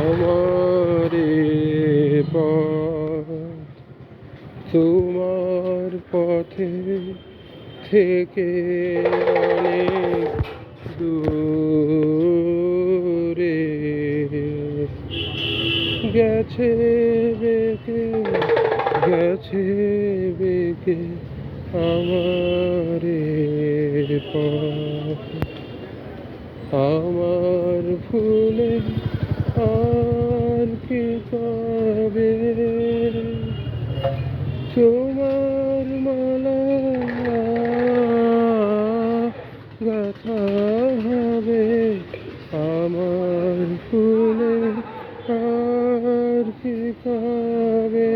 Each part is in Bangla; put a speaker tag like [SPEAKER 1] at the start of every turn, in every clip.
[SPEAKER 1] আমারে পথ তোমার পথে থেকে অনেক দূরে গেছে বেঁকে গেছে বেঁকে আমারে পথ আমার ফুলে আর কি পাবে তোমার মালা গাথা হবে আমার ফুলে আর কি পাবে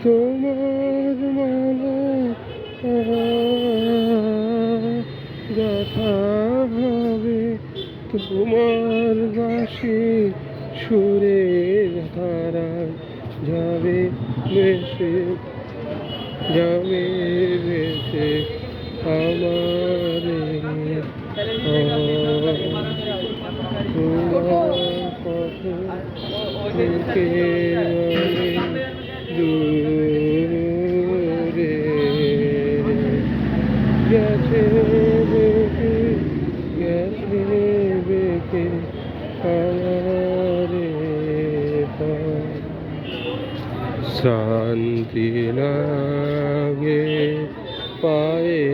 [SPEAKER 1] তোমার মালা গাথা হবে তোমার বাঁশি সুরের ধারায় যাবে ভেসে আমারে তোমার পথে থেকে অনেক দূরে গেছে বেঁকে গেছে বেঁকে আমারে পথ শান্তি লাগে পায়ে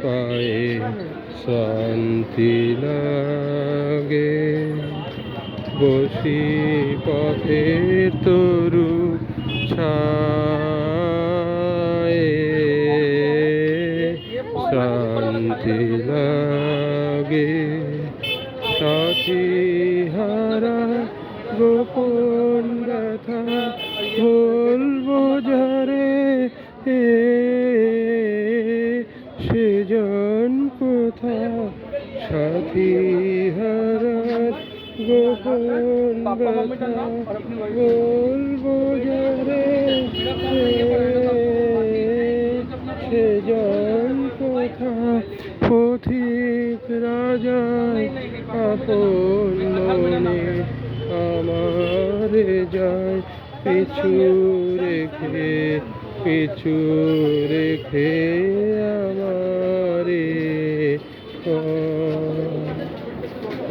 [SPEAKER 1] পায়ে শান্তি লাগে বসি পথের তরু ছায়ে শান্তি লাগে সাথী হারা গোপন ব্যথা বলবো যারে সেজন কোথা সাথী হারার গোপন ব্যথা বলবো যারে সেজন কোথা পথিক রাজায় আপন মনে আমারে যায় পিছু রেখে আমারে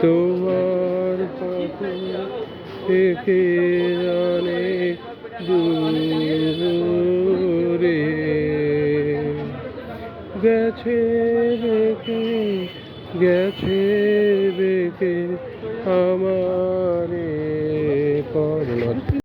[SPEAKER 1] তোমার পথে থেকে অনেক দূরে গেছে বেঁকে আমারে পথ